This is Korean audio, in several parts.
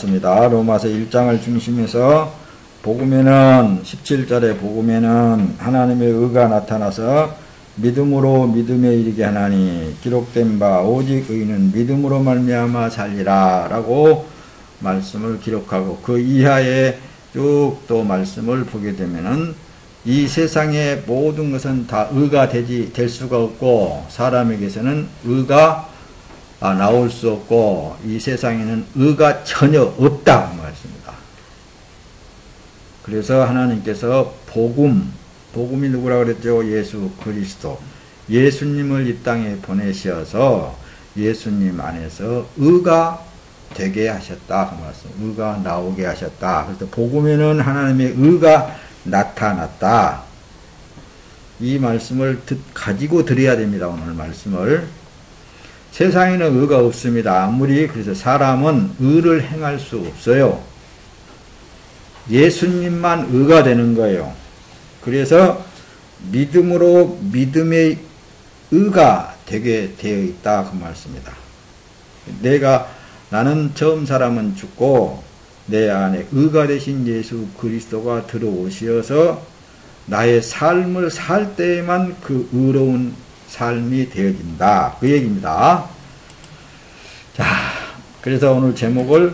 습니다. 로마서 1장을 중심해서 복음에는 17절에 복음에는 하나님의 의가 나타나서 믿음으로 믿음에 이르게 하나니 기록된 바 오직 의인은 믿음으로 말미암아 살리라 라고 말씀을 기록하고 그 이하에 쭉 또 말씀을 보게 되면은 이 세상의 모든 것은 다 의가 될 수가 없고 사람에게서는 의가 나올 수 없고 이 세상에는 의가 전혀 없다 그 말씀입니다. 그래서 하나님께서 복음이 누구라 그랬죠? 예수 그리스도, 예수님을 이 땅에 보내셔서 예수님 안에서 의가 되게 하셨다 그 말씀. 의가 나오게 하셨다. 그래서 복음에는 하나님의 의가 나타났다. 이 말씀을 가지고 드려야 됩니다. 오늘 말씀을. 세상에는 의가 없습니다. 아무리 그래서 사람은 의를 행할 수 없어요. 예수님만 의가 되는 거예요. 그래서 믿음으로 믿음의 의가 되게 되어 있다 그 말씀입니다. 나는 처음 사람은 죽고 내 안에 의가 되신 예수 그리스도가 들어오셔서 나의 삶을 살 때에만 그 의로운 삶이 되어진다. 그 얘기입니다. 자, 그래서 오늘 제목을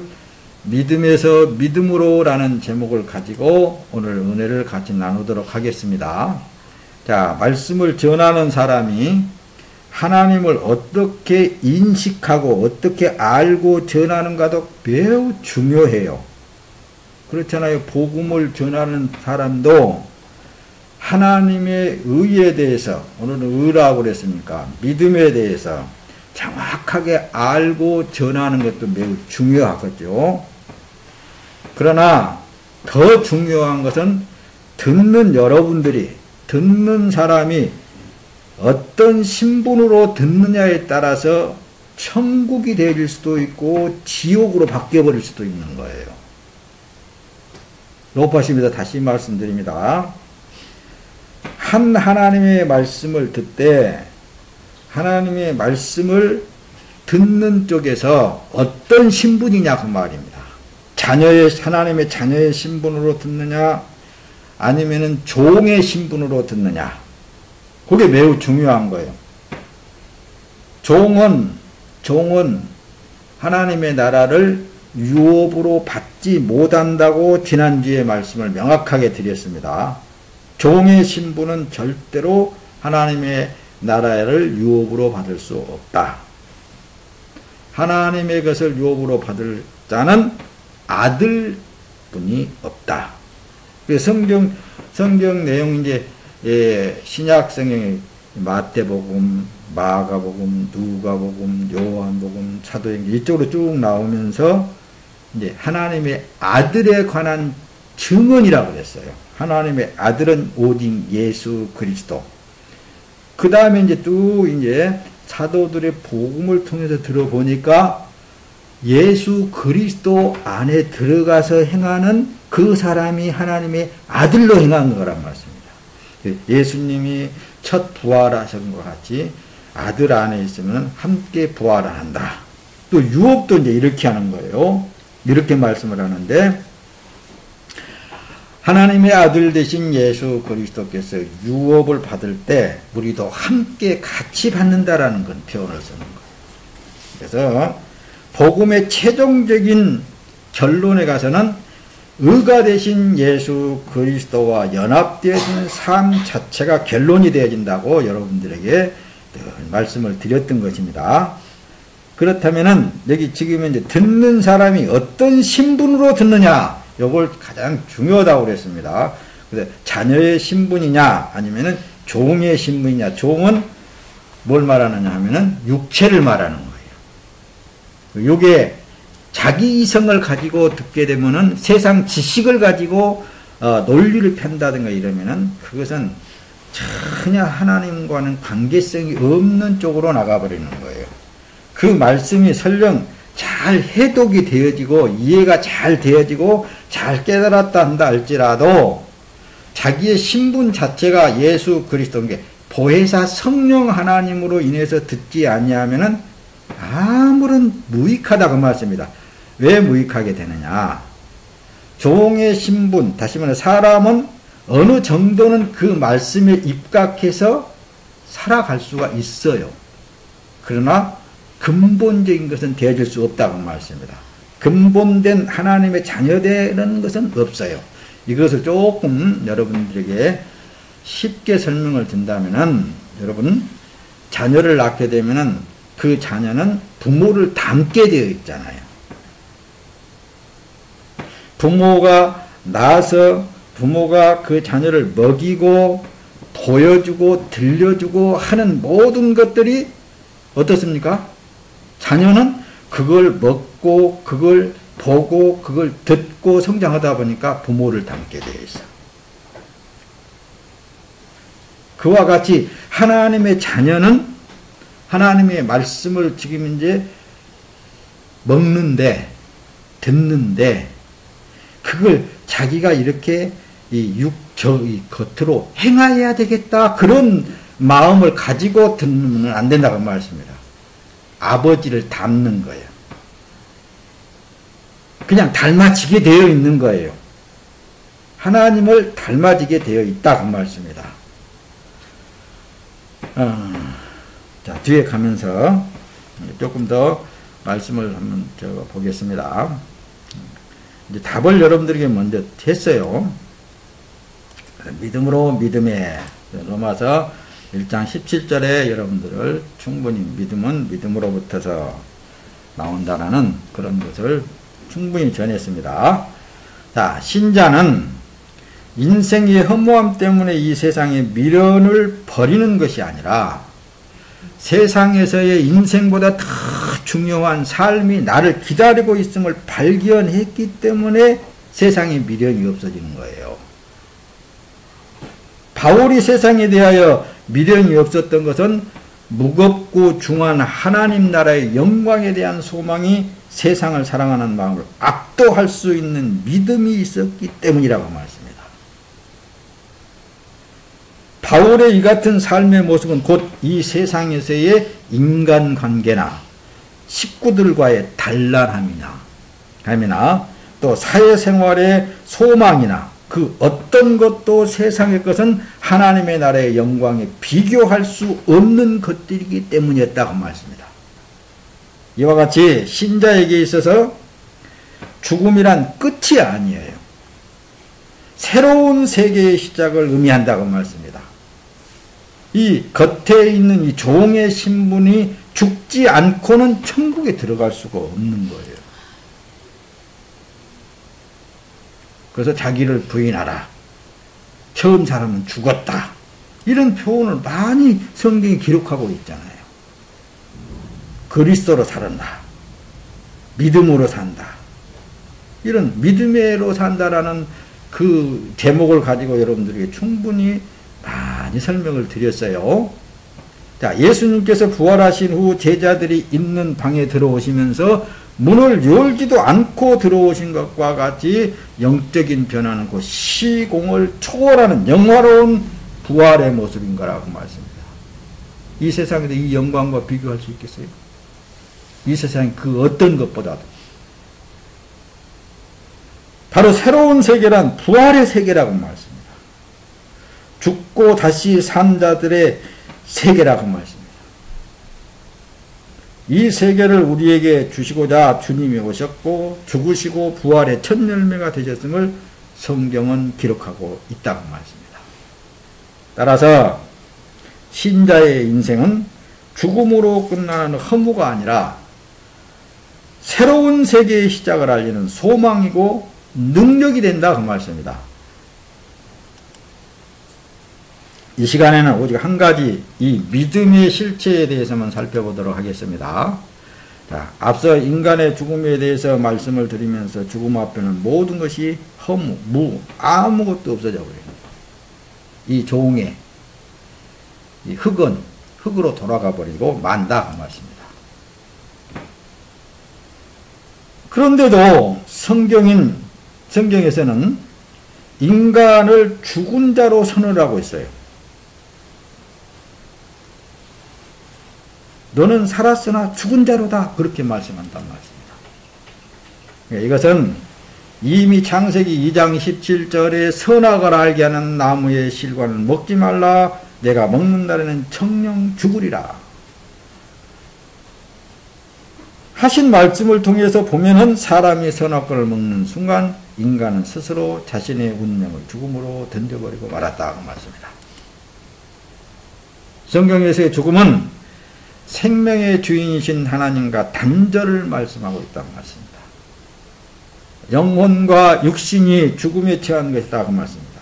믿음에서 믿음으로 라는 제목을 가지고 오늘 은혜를 같이 나누도록 하겠습니다. 자, 말씀을 전하는 사람이 하나님을 어떻게 인식하고 어떻게 알고 전하는가도 매우 중요해요. 그렇잖아요. 복음을 전하는 사람도 하나님의 의에 대해서, 오늘은 의라고 그랬으니까 믿음에 대해서 정확하게 알고 전하는 것도 매우 중요하겠죠. 그러나 더 중요한 것은 듣는 여러분들이, 듣는 사람이 어떤 신분으로 듣느냐에 따라서 천국이 되어질 수도 있고 지옥으로 바뀌어버릴 수도 있는 거예요. 높아십니다. 다시 말씀드립니다. 하나님의 말씀을 듣되 하나님의 말씀을 듣는 쪽에서 어떤 신분이냐 그 말입니다. 하나님의 자녀의 신분으로 듣느냐 아니면은 종의 신분으로 듣느냐, 그게 매우 중요한 거예요. 종은 하나님의 나라를 유업으로 받지 못한다고 지난주에 말씀을 명확하게 드렸습니다. 종의 신분은 절대로 하나님의 나라를 유업으로 받을 수 없다. 하나님의 것을 유업으로 받을 자는 아들뿐이 없다. 성경 내용 이제 신약 성경에 마태복음, 마가복음, 누가복음, 요한복음, 사도행전 이쪽으로 쭉 나오면서 이제 하나님의 아들에 관한 증언이라고 그랬어요. 하나님의 아들은 오직 예수 그리스도. 그 다음에 이제 또 이제 사도들의 복음을 통해서 들어보니까 예수 그리스도 안에 들어가서 행하는 그 사람이 하나님의 아들로 행한 거란 말씀입니다. 예수님이 첫 부활하신 것 같이 아들 안에 있으면 함께 부활한다. 또 유업도 이제 이렇게 하는 거예요. 이렇게 말씀을 하는데 하나님의 아들 되신 예수 그리스도께서 유업을 받을 때 우리도 함께 같이 받는다라는 건 표현을 쓰는 거예요. 그래서 복음의 최종적인 결론에 가서는 의가 되신 예수 그리스도와 연합되어진 삶 자체가 결론이 되어진다고 여러분들에게 말씀을 드렸던 것입니다. 그렇다면은 여기 지금 이제 듣는 사람이 어떤 신분으로 듣느냐, 이걸 가장 중요하다고 그랬습니다. 그래서 자녀의 신분이냐 아니면은 종의 신분이냐. 종은 뭘 말하느냐 하면은 육체를 말하는 거예요. 요게 자기 이성을 가지고 듣게 되면은 세상 지식을 가지고 논리를 편다든가 이러면은 그것은 전혀 하나님과는 관계성이 없는 쪽으로 나가버리는 거예요. 그 말씀이 설령 잘 해독이 되어지고 이해가 잘 되어지고 잘 깨달았다 한다 할지라도 자기의 신분 자체가 예수 그리스도인 게 보혜사 성령 하나님으로 인해서 듣지 아니하면은 아무런 무익하다 그 말씀입니다. 왜 무익하게 되느냐? 종의 신분, 다시 말해 사람은 어느 정도는 그 말씀에 입각해서 살아갈 수가 있어요. 그러나 근본적인 것은 되어질 수 없다고 말씀입니다. 근본된 하나님의 자녀되는 것은 없어요. 이것을 조금 여러분들에게 쉽게 설명을 든다면은, 여러분 자녀를 낳게 되면은 그 자녀는 부모를 닮게 되어 있잖아요. 부모가 낳아서 부모가 그 자녀를 먹이고 보여주고 들려주고 하는 모든 것들이 어떻습니까? 자녀는 그걸 먹고 그걸 보고 그걸 듣고 성장하다 보니까 부모를 닮게 되어 있어. 그와 같이 하나님의 자녀는 하나님의 말씀을 지금 이제 먹는데, 듣는데, 그걸 자기가 이렇게 이 겉으로 행하여야 되겠다, 그런 마음을 가지고 듣는 안 된다고 말씀입니다. 아버지를 닮는 거예요. 그냥 닮아지게 되어 있는 거예요. 하나님을 닮아지게 되어 있다고 말씀입니다. 자, 뒤에 가면서 조금 더 말씀을 한번 보겠습니다. 이제 답을 여러분들에게 먼저 했어요. 믿음으로 믿음에, 로마서 1장 17절에 여러분들을 충분히 믿음은 믿음으로부터서 나온다라는 그런 것을 충분히 전했습니다. 자, 신자는 인생의 허무함 때문에 이 세상의 미련을 버리는 것이 아니라 세상에서의 인생보다 더 중요한 삶이 나를 기다리고 있음을 발견했기 때문에 세상의 미련이 없어지는 거예요. 바울이 세상에 대하여 미련이 없었던 것은 무겁고 중한 하나님 나라의 영광에 대한 소망이 세상을 사랑하는 마음을 압도할 수 있는 믿음이 있었기 때문이라고 말했습니다. 바울의 이 같은 삶의 모습은 곧 이 세상에서의 인간관계나 식구들과의 단란함이나 또 사회생활의 소망이나 그 어떤 것도 세상의 것은 하나님의 나라의 영광에 비교할 수 없는 것들이기 때문이었다고 말씀입니다. 이와 같이 신자에게 있어서 죽음이란 끝이 아니에요. 새로운 세계의 시작을 의미한다고 말씀입니다. 이 겉에 있는 이 종의 신분이 죽지 않고는 천국에 들어갈 수가 없는 거예요. 그래서 자기를 부인하라. 처음 사람은 죽었다. 이런 표현을 많이 성경이 기록하고 있잖아요. 그리스도로 살았다. 믿음으로 산다. 이런 믿음으로 산다라는 그 제목을 가지고 여러분들에게 충분히 많이 설명을 드렸어요. 자, 예수님께서 부활하신 후 제자들이 있는 방에 들어오시면서 문을 열지도 않고 들어오신 것과 같이 영적인 변화는 그 시공을 초월하는 영화로운 부활의 모습인 거라고 말씀합니다. 이 세상에서 이 영광과 비교할 수 있겠어요? 이 세상 그 어떤 것보다도 바로 새로운 세계란 부활의 세계라고 말씀합니다. 죽고 다시 산 자들의 세계라고 말씀합니다. 이 세계를 우리에게 주시고자 주님이 오셨고 죽으시고 부활의 첫 열매가 되셨음을 성경은 기록하고 있다고 말씀합니다. 따라서 신자의 인생은 죽음으로 끝나는 허무가 아니라 새로운 세계의 시작을 알리는 소망이고 능력이 된다 그 말씀입니다. 이 시간에는 오직 한 가지 이 믿음의 실체에 대해서만 살펴보도록 하겠습니다. 자, 앞서 인간의 죽음에 대해서 말씀을 드리면서 죽음 앞에는 모든 것이 허무, 아무것도 없어져 버립니다. 이 종의 이 흙은 흙으로 돌아가 버리고 만다 그 말씀입니다. 그런데도 성경에서는 인간을 죽은 자로 선언하고 있어요. 너는 살았으나 죽은 자로다 그렇게 말씀한단 말씀입니다. 이것은 이미 창세기 2장 17절에 선악을 알게 하는 나무의 실과를 먹지 말라. 내가 먹는 날에는 청령 죽으리라 하신 말씀을 통해서 보면은 사람이 선악과를 먹는 순간 인간은 스스로 자신의 운명을 죽음으로 던져버리고 말았다고 말씀입니다. 성경에서의 죽음은 생명의 주인이신 하나님과 단절을 말씀하고 있다고 말씀입니다. 영혼과 육신이 죽음에 처한 것이다고 말씀입니다.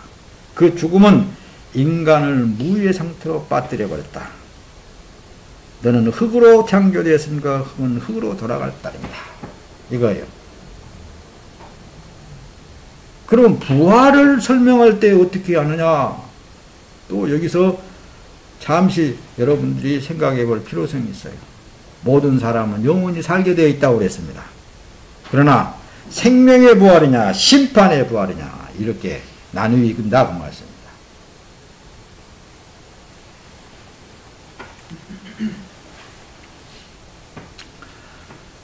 그 죽음은 인간을 무의 상태로 빠뜨려 버렸다. 너는 흙으로 창조되었으니까 흙은 흙으로 돌아갈 따름이다. 이거예요. 그럼 부활을 설명할 때 어떻게 하느냐? 또 여기서 잠시 여러분들이 생각해 볼 필요성이 있어요. 모든 사람은 영원히 살게 되어 있다고 그랬습니다. 그러나 생명의 부활이냐 심판의 부활이냐 이렇게 나누어진다고 말씀입니다.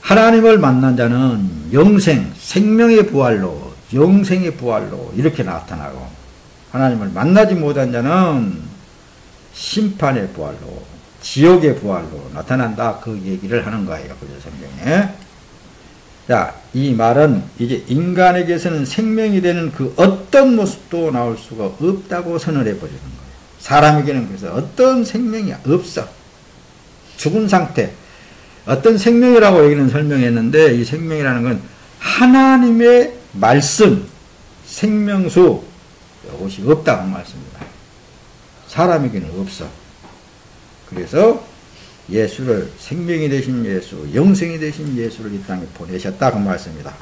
하나님을 만난 자는 영생, 생명의 부활로, 영생의 부활로 이렇게 나타나고, 하나님을 만나지 못한 자는 심판의 부활로, 지옥의 부활로 나타난다. 그 얘기를 하는 거예요. 그죠, 성경에. 자, 이 말은 이제 인간에게서는 생명이 되는 그 어떤 모습도 나올 수가 없다고 선언해 버리는 거예요. 사람에게는 그래서 어떤 생명이 없어. 죽은 상태. 어떤 생명이라고 여기는 설명했는데, 이 생명이라는 건 하나님의 말씀, 생명수, 이것이 없다고 말씀입니다. 사람에게는 없어. 그래서 예수를, 생명이 되신 예수, 영생이 되신 예수를 이 땅에 보내셨다고 말씀입니다.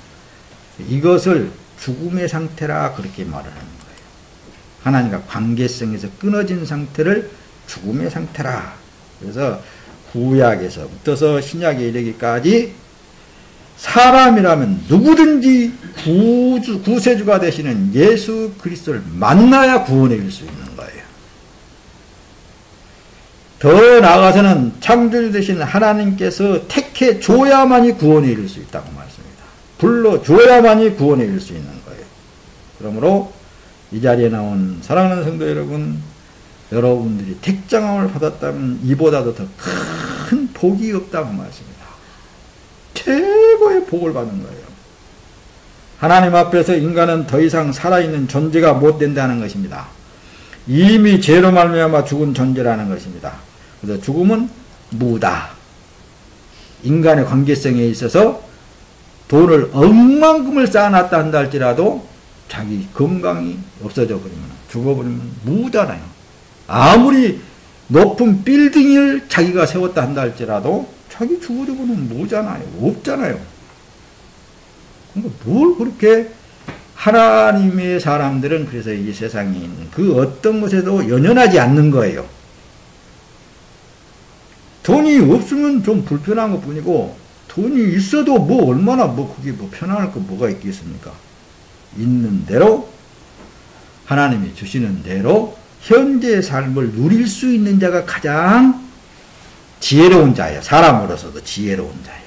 이것을 죽음의 상태라 그렇게 말을 하는 거예요. 하나님과 관계성에서 끊어진 상태를 죽음의 상태라. 그래서 구약에서부터서 신약에 이르기까지 사람이라면 누구든지 구세주가 되시는 예수 그리스도를 만나야 구원에 이를 수 있는 거예요. 더 나아가서는 창조주 되신 하나님께서 택해 줘야만이 구원에 이를 수 있다고 말씀합니다. 불러줘야만이 구원에 이를 수 있는 거예요. 그러므로 이 자리에 나온 사랑하는 성도 여러분, 여러분들이 택장함을 받았다면 이보다도 더 큰 복이 없다고 말씀입니다. 최고의 복을 받는 거예요. 하나님 앞에서 인간은 더 이상 살아있는 존재가 못 된다는 것입니다. 이미 죄로 말미암아 죽은 존재라는 것입니다. 그래서 죽음은 무다. 인간의 관계성에 있어서 돈을 억만금을 쌓아놨다 한다 할지라도 자기 건강이 없어져 버리면, 죽어버리면 무잖아요. 아무리 높은 빌딩을 자기가 세웠다 한다 할지라도 자기 죽어버리면 무잖아요. 없잖아요. 그러니까 뭘 그렇게 하나님의 사람들은 그래서 이 세상에 있는 그 어떤 것에도 연연하지 않는 거예요. 돈이 없으면 좀 불편한 것 뿐이고, 돈이 있어도 뭐 얼마나 그게 편안할 거 뭐가 있겠습니까? 있는 대로, 하나님이 주시는 대로 현재의 삶을 누릴 수 있는 자가 가장 지혜로운 자예요. 사람으로서도 지혜로운 자예요.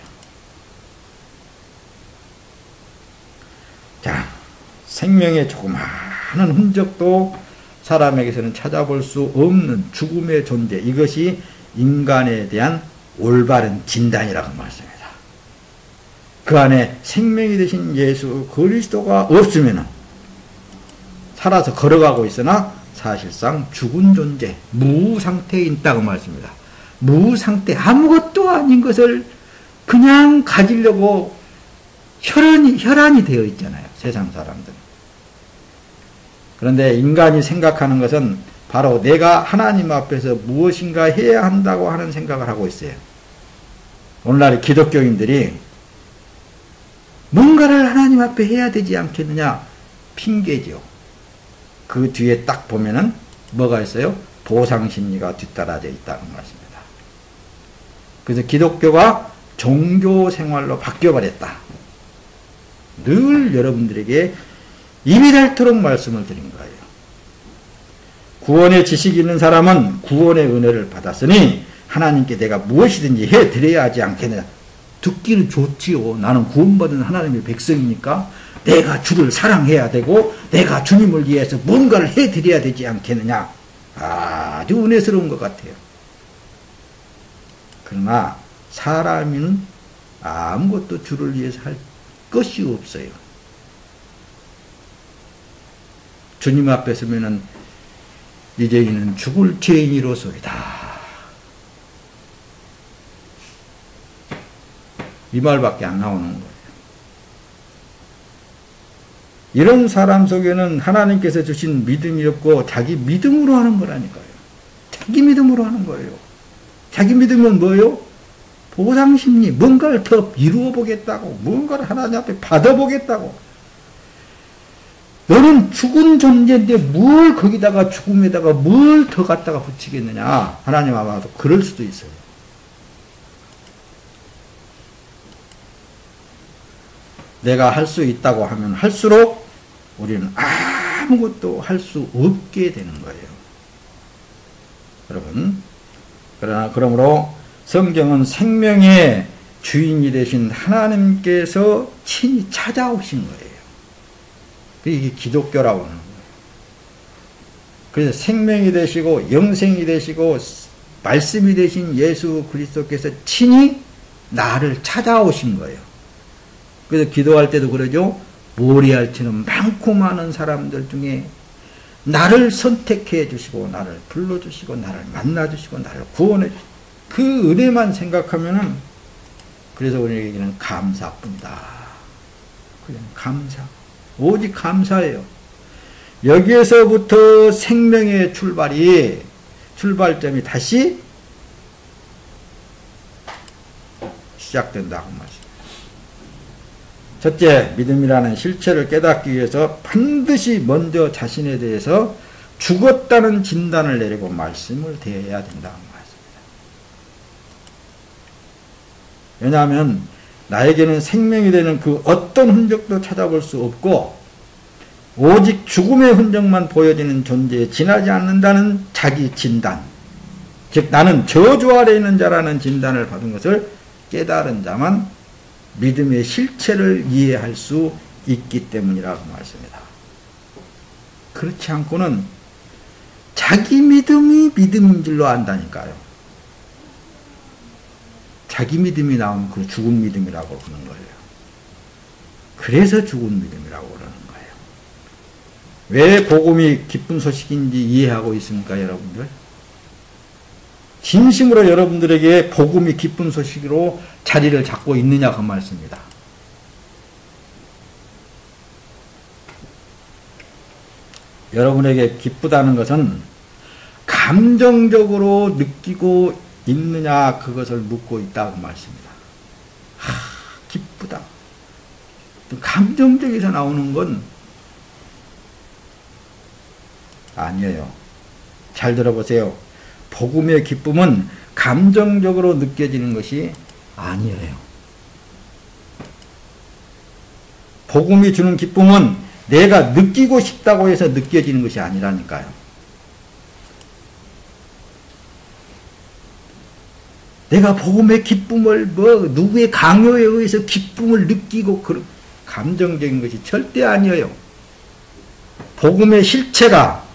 자, 생명의 조그마한 흔적도 사람에게서는 찾아볼 수 없는 죽음의 존재, 이것이 인간에 대한 올바른 진단이라고 말씀합니다. 그 안에 생명이 되신 예수 그리스도가 없으면 살아서 걸어가고 있으나 사실상 죽은 존재, 무상태에 있다고 말씀입니다. 무상태, 아무것도 아닌 것을 그냥 가지려고 혈안이 되어 있잖아요. 세상 사람들은. 그런데 인간이 생각하는 것은 바로 내가 하나님 앞에서 무엇인가 해야 한다고 하는 생각을 하고 있어요. 오늘날의 기독교인들이 뭔가를 하나님 앞에 해야 되지 않겠느냐? 핑계죠. 그 뒤에 딱 보면은 뭐가 있어요? 보상심리가 뒤따라져 있다는 말씀입니다. 그래서 기독교가 종교 생활로 바뀌어버렸다. 늘 여러분들에게 입이 닳도록 말씀을 드린 거예요. 구원의 지식이 있는 사람은 구원의 은혜를 받았으니 하나님께 내가 무엇이든지 해드려야 하지 않겠느냐. 듣기는 좋지요. 나는 구원받은 하나님의 백성이니까 내가 주를 사랑해야 되고 내가 주님을 위해서 뭔가를 해드려야 되지 않겠느냐. 아주 은혜스러운 것 같아요. 그러나 사람은 아무것도 주를 위해서 할 것이 없어요. 주님 앞에 서면은 이제 이는 죽을 죄인이로소이다. 이 말밖에 안 나오는 거예요. 이런 사람 속에는 하나님께서 주신 믿음이 없고 자기 믿음으로 하는 거라니까요. 자기 믿음으로 하는 거예요. 자기 믿음은 뭐예요? 보상심리, 뭔가를 더 이루어 보겠다고, 뭔가를 하나님 앞에 받아보겠다고. 너는 죽은 존재인데 뭘 거기다가 죽음에다가 뭘 더 갖다가 붙이겠느냐. 하나님 아마도 그럴 수도 있어요. 내가 할 수 있다고 하면 할수록 우리는 아무것도 할 수 없게 되는 거예요. 여러분, 그러므로 성경은 생명의 주인이 되신 하나님께서 친히 찾아오신 거예요. 이게 기독교라고 하는 거예요. 그래서 생명이 되시고 영생이 되시고 말씀이 되신 예수 그리스도께서 친히 나를 찾아오신 거예요. 그래서 기도할 때도 그러죠. 모리알처럼 많고 많은 사람들 중에 나를 선택해 주시고 나를 불러주시고 나를 만나주시고 나를 구원해 주시고 그 은혜만 생각하면은 그래서 우리에게는 감사뿐이다. 그냥 감사. 오직 감사예요. 여기에서부터 생명의 출발점이 다시 시작된다고 말씀합니다. 첫째, 믿음이라는 실체를 깨닫기 위해서 반드시 먼저 자신에 대해서 죽었다는 진단을 내리고 말씀을 대해야 된다고 말씀입니다. 왜냐하면 나에게는 생명이 되는 그 어떤 흔적도 찾아볼 수 없고 오직 죽음의 흔적만 보여지는 존재에 지나지 않는다는 자기 진단, 즉 나는 저주 아래 있는 자라는 진단을 받은 것을 깨달은 자만 믿음의 실체를 이해할 수 있기 때문이라고 말씀합니다. 그렇지 않고는 자기 믿음이 믿음인 줄로 안다니까요. 자기 믿음이 나오면 그 죽은 믿음이라고 그러는 거예요. 그래서 죽은 믿음이라고 그러는 거예요. 왜 복음이 기쁜 소식인지 이해하고 있습니까, 여러분들? 진심으로 여러분들에게 복음이 기쁜 소식으로 자리를 잡고 있느냐 그 말씀입니다. 여러분에게 기쁘다는 것은 감정적으로 느끼고 있느냐 그것을 묻고 있다고 말씀입니다. 기쁘다. 감정적에서 나오는 건 아니에요. 잘 들어보세요. 복음의 기쁨은 감정적으로 느껴지는 것이 아니에요. 복음이 주는 기쁨은 내가 느끼고 싶다고 해서 느껴지는 것이 아니라니까요. 내가 복음의 기쁨을 누구의 강요에 의해서 기쁨을 느끼고 감정적인 것이 절대 아니에요. 복음의 실체가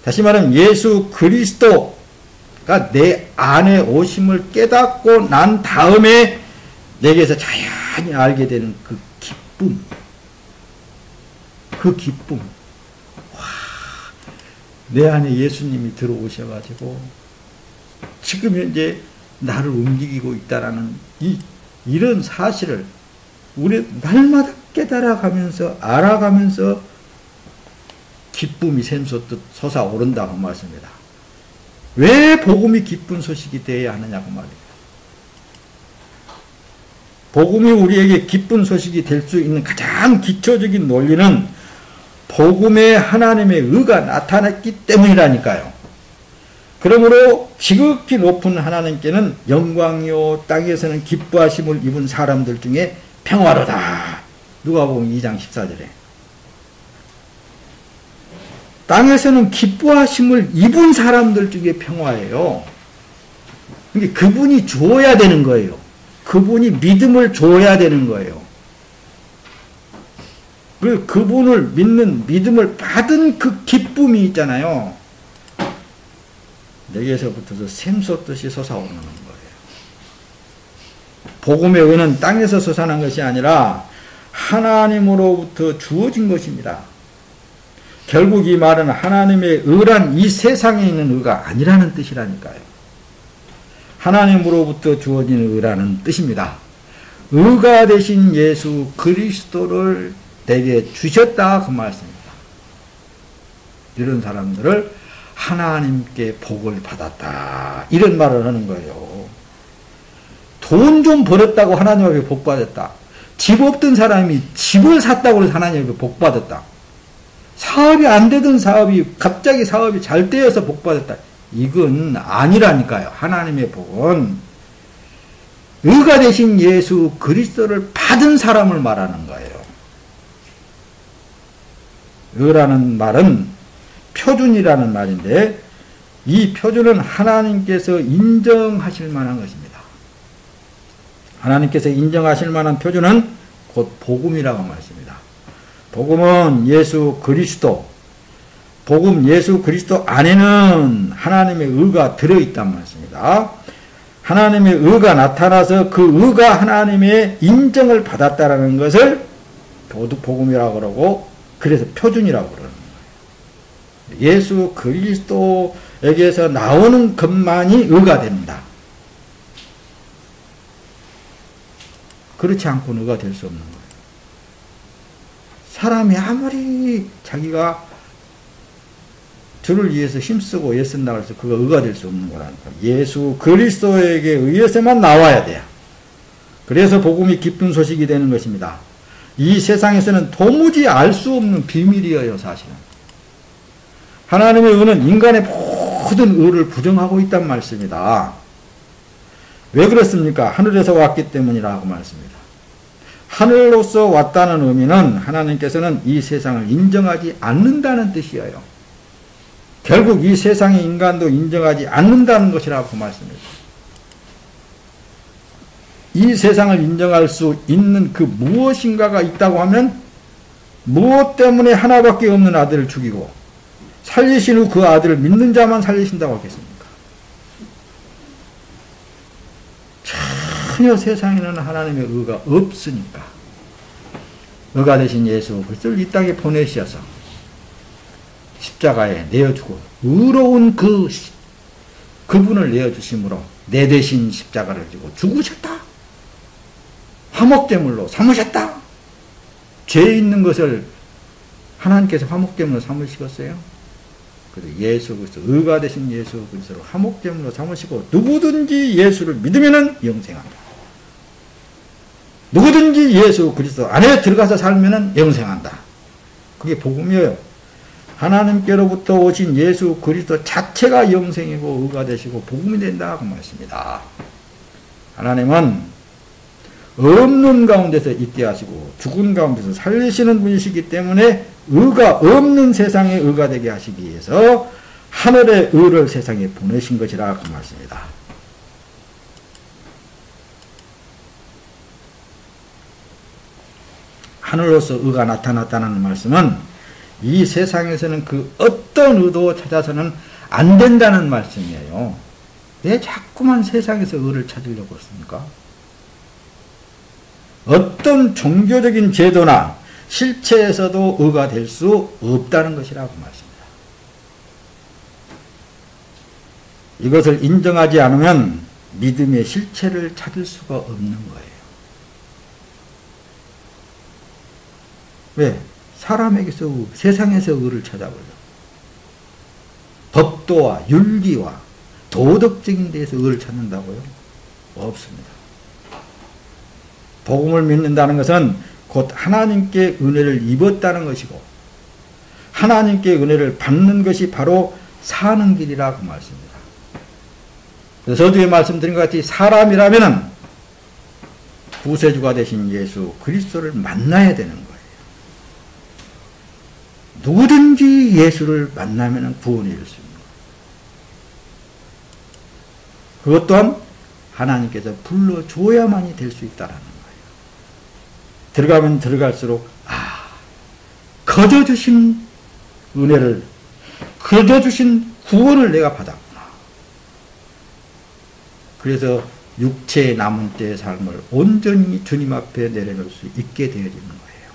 다시 말하면 예수 그리스도가 내 안에 오심을 깨닫고 난 다음에 내게서 자연히 알게 되는 그 기쁨. 그 기쁨. 와, 내 안에 예수님이 들어오셔가지고 지금 현재 나를 움직이고 있다라는 이런 사실을 우리 날마다 깨달아가면서 알아가면서 기쁨이 샘솟듯 솟아오른다고 말씀입니다. 왜 복음이 기쁜 소식이 되어야 하느냐고 말입니다. 복음이 우리에게 기쁜 소식이 될 수 있는 가장 기초적인 논리는 복음에 하나님의 의가 나타났기 때문이라니까요. 그러므로 지극히 높은 하나님께는 영광이요 땅에서는 기뻐하심을 입은 사람들 중에 평화로다. 누가복음 2장 14절에 땅에서는 기뻐하심을 입은 사람들 중에 평화예요. 그러니까 그분이 주어야 되는 거예요. 그분이 믿음을 줘야 되는 거예요. 그분을 믿는 믿음을 받은 그 기쁨이 있잖아요. 내게서부터서 샘솟듯이 솟아오르는 거예요. 복음의 은은 땅에서 솟아난 것이 아니라 하나님으로부터 주어진 것입니다. 결국 이 말은 하나님의 의란 이 세상에 있는 의가 아니라는 뜻이라니까요. 하나님으로부터 주어진 의라는 뜻입니다. 의가 되신 예수 그리스도를 내게 주셨다 그 말씀입니다. 이런 사람들을 하나님께 복을 받았다 이런 말을 하는 거예요. 돈 좀 벌었다고 하나님 앞에 복 받았다. 집 없던 사람이 집을 샀다고 해서 하나님 앞에 복 받았다. 사업이 안 되던 사업이 갑자기 사업이 잘 되어서 복 받았다. 이건 아니라니까요. 하나님의 복은 의가 되신 예수 그리스도를 받은 사람을 말하는 거예요. 의라는 말은 표준이라는 말인데 이 표준은 하나님께서 인정하실 만한 것입니다. 하나님께서 인정하실 만한 표준은 곧 복음이라고 말씀입니다. 복음은 예수 그리스도, 복음 예수 그리스도 안에는 하나님의 의가 들어있단 말씀입니다. 하나님의 의가 나타나서 그 의가 하나님의 인정을 받았다라는 것을 복음이라고 그러고 그래서 표준이라고 그러는 거예요. 예수 그리스도에게서 나오는 것만이 의가 됩니다. 그렇지 않고는 의가 될 수 없는 거예요. 사람이 아무리 자기가 주를 위해서 힘쓰고 애쓴다고 해서 그거 의가 될 수 없는 거라니까. 예수 그리스도에게 의해서만 나와야 돼요. 그래서 복음이 기쁜 소식이 되는 것입니다. 이 세상에서는 도무지 알 수 없는 비밀이에요, 사실은. 하나님의 의는 인간의 모든 의를 부정하고 있단 말씀입니다. 왜 그렇습니까? 하늘에서 왔기 때문이라고 말씀입니다. 하늘로서 왔다는 의미는 하나님께서는 이 세상을 인정하지 않는다는 뜻이에요. 결국 이 세상의 인간도 인정하지 않는다는 것이라고 말씀입니다. 이 세상을 인정할 수 있는 그 무엇인가가 있다고 하면 무엇 때문에 하나밖에 없는 아들을 죽이고 살리신 후 그 아들을 믿는 자만 살리신다고 하겠습니까? 전혀 세상에는 하나님의 의가 없으니까 의가 되신 예수 그리스도를 이 땅에 보내셔서 십자가에 내어주고 의로운 그분을 내어주심으로 내 대신 십자가를 지고 죽으셨다. 화목제물로 삼으셨다. 죄 있는 것을 하나님께서 화목제물로 삼으시겠어요? 그래서 예수 그리스도 의가 되신 예수 그리스도를 화목제물로 삼으시고 누구든지 예수를 믿으면은 영생한다. 누구든지 예수 그리스도 안에 들어가서 살면은 영생한다. 그게 복음이에요. 하나님께로부터 오신 예수 그리스도 자체가 영생이고 의가 되시고 복음이 된다고 말씀입니다. 하나님은 없는 가운데서 있게 하시고 죽은 가운데서 살리시는 분이시기 때문에 의가 없는 세상에 의가 되게 하시기 위해서 하늘의 의를 세상에 보내신 것이라 그 말씀입니다. 하늘로서 의가 나타났다는 말씀은 이 세상에서는 그 어떤 의도 찾아서는 안 된다는 말씀이에요. 왜 자꾸만 세상에서 의를 찾으려고 했습니까? 어떤 종교적인 제도나 실체에서도 의가 될 수 없다는 것이라고 말씀입니다. 이것을 인정하지 않으면 믿음의 실체를 찾을 수가 없는 거예요. 왜? 사람에게서 세상에서 의를 찾아보죠. 법도와 윤리와 도덕적인 데에서 의를 찾는다고요? 없습니다. 복음을 믿는다는 것은 곧 하나님께 은혜를 입었다는 것이고 하나님께 은혜를 받는 것이 바로 사는 길이라고 말씀입니다. 그래서 서두에 말씀드린 것 같이 사람이라면 구세주가 되신 예수 그리스도를 만나야 되는 거예요. 누구든지 예수를 만나면 구원이 될 수 있는 거예요. 그것 또한 하나님께서 불러줘야만이 될 수 있다라는 거예요. 들어가면 들어갈수록 거저주신 은혜를, 거저주신 구원을 내가 받았구나. 그래서 육체의 남은 때의 삶을 온전히 주님 앞에 내려놓을 수 있게 되어지는 거예요.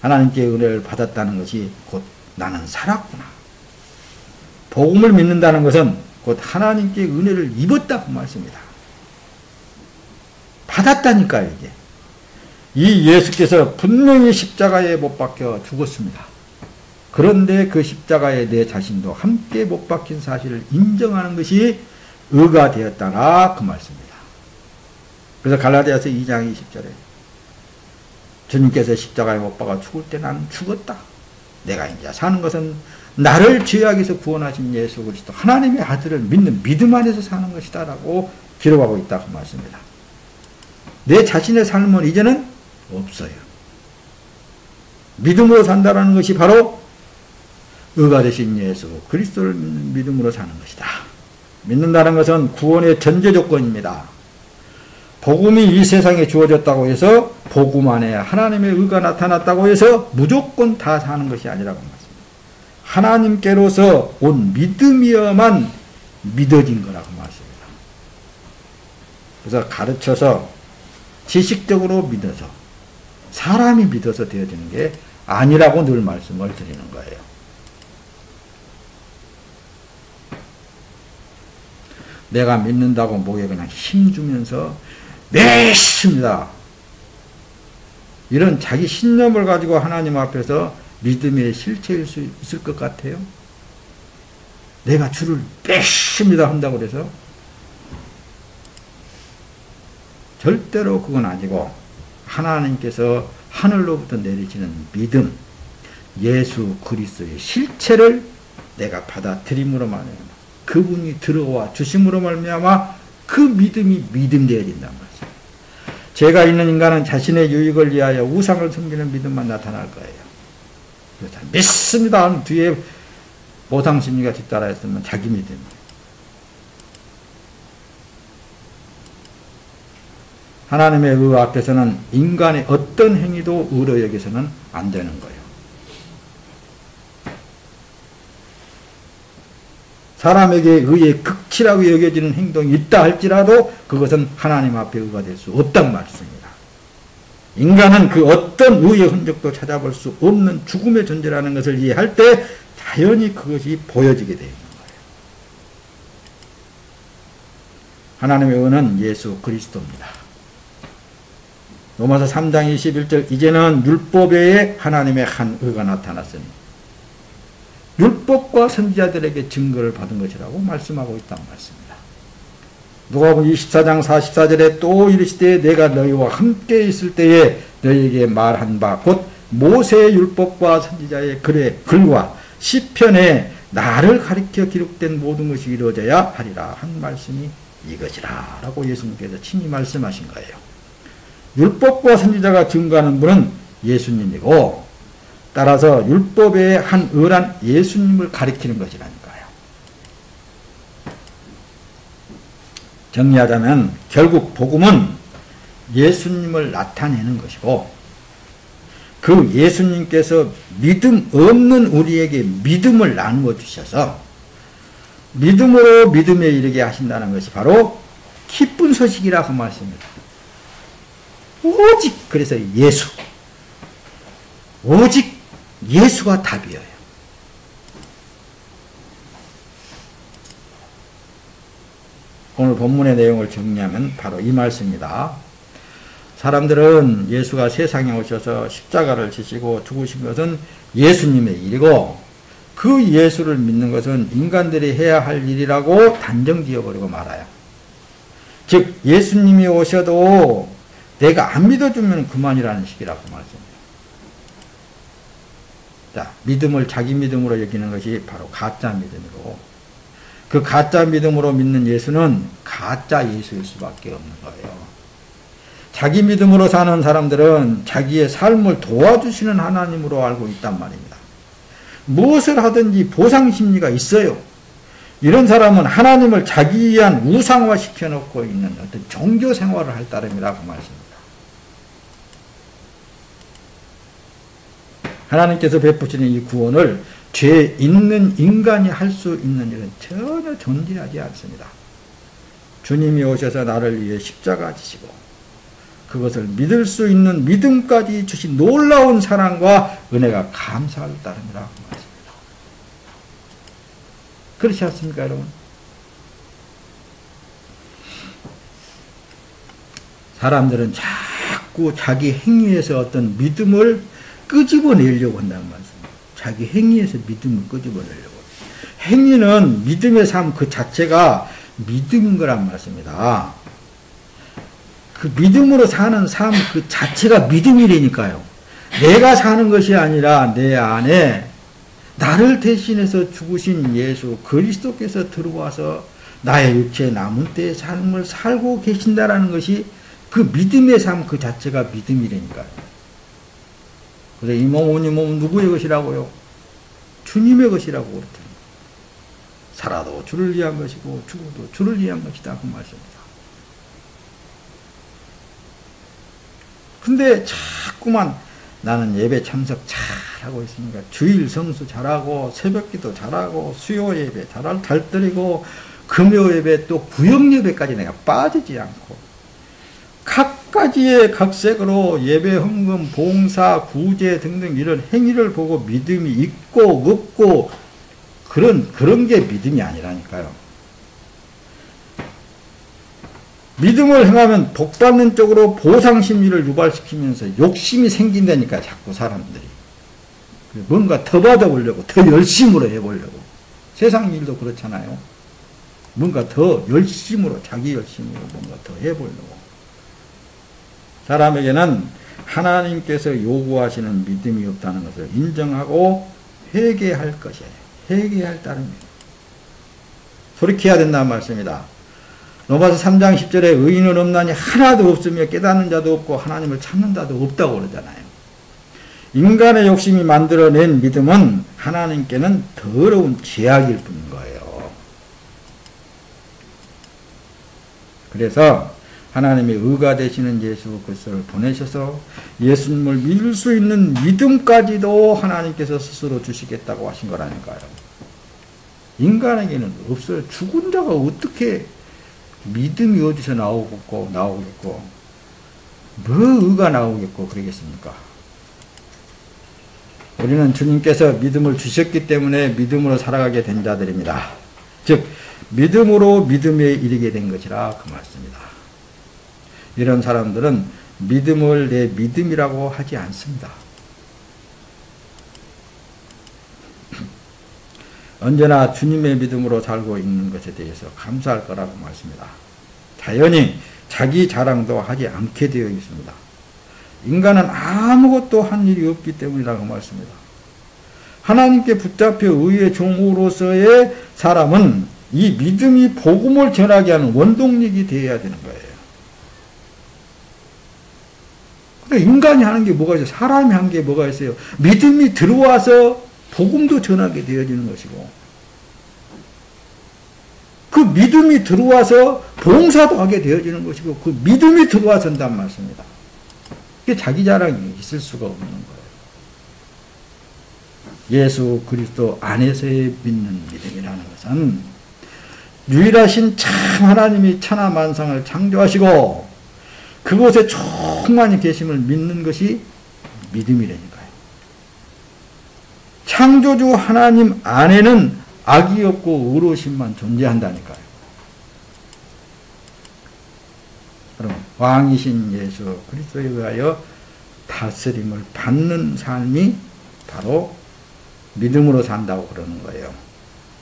하나님께 은혜를 받았다는 것이 곧 나는 살았구나. 복음을 믿는다는 것은 곧 하나님께 은혜를 입었다고 말씀입니다. 받았다니까요, 이게. 이 예수께서 분명히 십자가에 못 박혀 죽었습니다. 그런데 그 십자가에 내 자신도 함께 못 박힌 사실을 인정하는 것이 의가 되었다라 그 말씀입니다. 그래서 갈라디아서 2장 20절에 주님께서 십자가에 못 박아 죽을 때 나는 죽었다. 내가 이제 사는 것은 나를 죄악에서 구원하신 예수 그리스도 하나님의 아들을 믿는 믿음 안에서 사는 것이다 라고 기록하고 있다 그 말씀입니다. 내 자신의 삶은 이제는 없어요. 믿음으로 산다라는 것이 바로 의가 되신 예수 그리스도를 믿음으로 사는 것이다. 믿는다는 것은 구원의 전제 조건입니다. 복음이 이 세상에 주어졌다고 해서 복음 안에 하나님의 의가 나타났다고 해서 무조건 다 사는 것이 아니라고 말씀합니다. 하나님께로서 온 믿음이어만 믿어진 거라고 말씀합니다. 그래서 가르쳐서 지식적으로 믿어서 사람이 믿어서 되어지는 게 아니라고 늘 말씀을 드리는 거예요. 내가 믿는다고 목에 그냥 힘주면서 믿습니다. 이런 자기 신념을 가지고 하나님 앞에서 믿음의 실체일 수 있을 것 같아요? 내가 주를 믿습니다 한다고 그래서 절대로 그건 아니고 하나님께서 하늘로부터 내리시는 믿음, 예수 그리스도의 실체를 내가 받아들임으로 말미암아 그분이 들어와 주심으로 말미암아 그 믿음이 믿음되어진단 말이죠. 죄가 있는 인간은 자신의 유익을 위하여 우상을 섬기는 믿음만 나타날 거예요. 그래서 믿습니다 하는 뒤에 보상심리가 뒤따라했으면 자기 믿음이에요. 하나님의 의 앞에서는 인간의 어떤 행위도 의로 여기서는 안 되는 거예요. 사람에게 의의 극치라고 여겨지는 행동이 있다 할지라도 그것은 하나님 앞에 의가 될 수 없단 말씀입니다. 인간은 그 어떤 의의 흔적도 찾아볼 수 없는 죽음의 존재라는 것을 이해할 때 자연히 그것이 보여지게 되는 거예요. 하나님의 의는 예수 그리스도입니다. 로마서 3장 21절 이제는 율법 외에 하나님의 한 의가 나타났으니 율법과 선지자들에게 증거를 받은 것이라고 말씀하고 있다는 말씀입니다. 누가복음 24장 44절에 또 이르시되 내가 너희와 함께 있을 때에 너희에게 말한 바 곧 모세의 율법과 선지자의 글과 시편에 나를 가리켜 기록된 모든 것이 이루어져야 하리라 한 말씀이 이것이라 라고 예수님께서 친히 말씀하신 거예요. 율법과 선지자가 증거하는 분은 예수님이고 따라서 율법의 한 의란 예수님을 가리키는 것이라니까요. 정리하자면 결국 복음은 예수님을 나타내는 것이고 그 예수님께서 믿음 없는 우리에게 믿음을 나누어 주셔서 믿음으로 믿음에 이르게 하신다는 것이 바로 기쁜 소식이라고 말씀합니다. 오직 그래서 예수 오직 예수가 답이에요. 오늘 본문의 내용을 정리하면 바로 이 말씀입니다. 사람들은 예수가 세상에 오셔서 십자가를 지시고 죽으신 것은 예수님의 일이고 그 예수를 믿는 것은 인간들이 해야 할 일이라고 단정지어버리고 말아요. 즉 예수님이 오셔도 내가 안 믿어주면 그만이라는 식이라고 말씀합니다. 자, 믿음을 자기 믿음으로 여기는 것이 바로 가짜 믿음이고 그 가짜 믿음으로 믿는 예수는 가짜 예수일 수밖에 없는 거예요. 자기 믿음으로 사는 사람들은 자기의 삶을 도와주시는 하나님으로 알고 있단 말입니다. 무엇을 하든지 보상심리가 있어요. 이런 사람은 하나님을 자기 위한 우상화 시켜놓고 있는 어떤 종교 생활을 할 따름이라고 말씀입니다. 하나님께서 베푸시는 이 구원을 죄 있는 인간이 할 수 있는 일은 전혀 존재하지 않습니다. 주님이 오셔서 나를 위해 십자가 지시고 그것을 믿을 수 있는 믿음까지 주신 놀라운 사랑과 은혜가 감사할 따름이라고 말씀입니다. 그렇지 않습니까, 여러분? 사람들은 자꾸 자기 행위에서 어떤 믿음을 끄집어내려고 한다는 말씀입니다. 자기 행위에서 믿음을 끄집어내려고. 행위는 믿음의 삶 그 자체가 믿음인 거란 말씀입니다. 그 믿음으로 사는 삶 그 자체가 믿음이라니까요. 내가 사는 것이 아니라 내 안에 나를 대신해서 죽으신 예수 그리스도께서 들어와서 나의 육체의 남은 때의 삶을 살고 계신다라는 것이 그 믿음의 삶 그 자체가 믿음이라니까요. 그래서 이 몸은 누구의 것이라고요? 주님의 것이라고 그랬더니 살아도 주를 위한 것이고 죽어도 주를 위한 것이다 그 말씀입니다. 근데 자꾸만 나는 예배 참석 잘하고 있으니까 주일 성수 잘하고 새벽기도 잘하고 수요 예배 잘 드리고 금요 예배 또 구역 예배까지 내가 빠지지 않고 각 가지의 각색으로 예배, 헌금, 봉사, 구제 등등 이런 행위를 보고 믿음이 있고 없고 그런 게 믿음이 아니라니까요. 믿음을 행하면 복받는 쪽으로 보상심리를 유발시키면서 욕심이 생긴다니까 자꾸 사람들이. 뭔가 더 받아보려고 더 열심으로 해보려고. 세상 일도 그렇잖아요. 뭔가 더 열심으로 자기 열심으로 뭔가 더 해보려고. 사람에게는 하나님께서 요구하시는 믿음이 없다는 것을 인정하고 회개할 것이에요. 회개할 따름입니다. 돌이켜야 된다는 말씀입니다. 로마서 3장 10절에 의인은 없나니 하나도 없으며 깨닫는 자도 없고 하나님을 찾는 자도 없다고 그러잖아요. 인간의 욕심이 만들어낸 믿음은 하나님께는 더러운 죄악일 뿐인 거예요. 그래서 하나님의 의가 되시는 예수 그리스도를 보내셔서 예수님을 믿을 수 있는 믿음까지도 하나님께서 스스로 주시겠다고 하신 거라니까요. 인간에게는 없어요. 죽은 자가 어떻게 믿음이 어디서 나오겠고 뭐 의가 나오겠고 그러겠습니까? 우리는 주님께서 믿음을 주셨기 때문에 믿음으로 살아가게 된 자들입니다. 즉 믿음으로 믿음에 이르게 된 것이라 그 말씀입니다. 이런 사람들은 믿음을 내 믿음이라고 하지 않습니다. 언제나 주님의 믿음으로 살고 있는 것에 대해서 감사할 거라고 말씀입니다. 자연히 자기 자랑도 하지 않게 되어 있습니다. 인간은 아무것도 한 일이 없기 때문이라고 말씀입니다. 하나님께 붙잡혀 의의 종으로서의 사람은 이 믿음이 복음을 전하게 하는 원동력이 되어야 되는 거예요. 그러니까 인간이 하는 게 뭐가 있어요? 사람이 한 게 뭐가 있어요? 믿음이 들어와서 복음도 전하게 되어지는 것이고 그 믿음이 들어와서 봉사도 하게 되어지는 것이고 그 믿음이 들어와선단 말씀입니다. 이게 자기 자랑이 있을 수가 없는 거예요. 예수 그리스도 안에서의 믿는 믿음이라는 것은 유일하신 참 하나님이 천하 만상을 창조하시고 그곳에 충만히 계심을 믿는 것이 믿음이라니까요. 창조주 하나님 안에는 악이 없고 의로우심만 존재한다니까요. 여러분, 왕이신 예수 그리스도에 의하여 다스림을 받는 삶이 바로 믿음으로 산다고 그러는 거예요.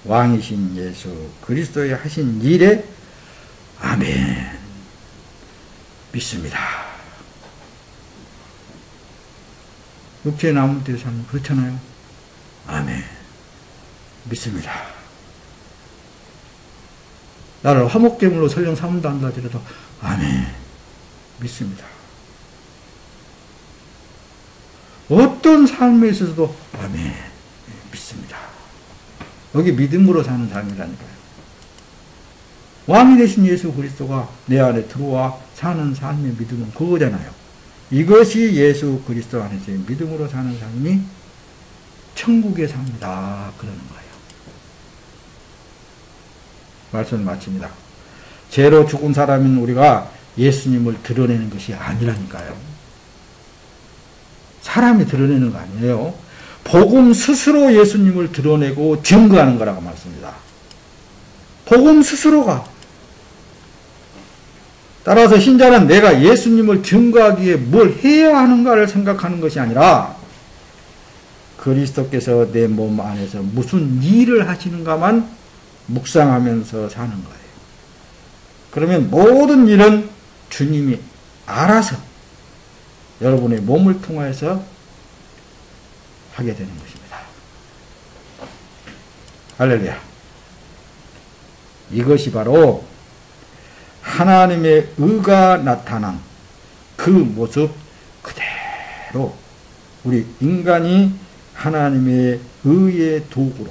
왕이신 예수 그리스도의 하신 일에 아멘 믿습니다. 육체에 남을 때 사는 그렇잖아요. 아멘 믿습니다. 나를 화목제물로 설령 삼는다 한다 하더라도 아멘 믿습니다. 어떤 삶에 있어서도 아멘 믿습니다. 여기 믿음으로 사는 삶이라니까요. 왕이 되신 예수 그리스도가 내 안에 들어와 사는 삶의 믿음은 그거잖아요. 이것이 예수 그리스도 안에서의 믿음으로 사는 삶이 천국의 삶이다. 그러는 거예요. 말씀을 마칩니다. 죄로 죽은 사람인 우리가 예수님을 드러내는 것이 아니라니까요. 사람이 드러내는 거 아니에요. 복음 스스로 예수님을 드러내고 증거하는 거라고 말씀입니다. 복음 스스로가. 따라서 신자는 내가 예수님을 증거하기 위해 뭘 해야 하는가를 생각하는 것이 아니라 그리스도께서 내 몸 안에서 무슨 일을 하시는가만 묵상하면서 사는 거예요. 그러면 모든 일은 주님이 알아서 여러분의 몸을 통해서 하게 되는 것입니다. 할렐루야. 이것이 바로 하나님의 의가 나타난 그 모습 그대로 우리 인간이 하나님의 의의 도구로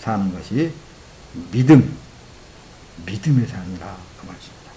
사는 것이 믿음의 삶이라 그 말씀입니다.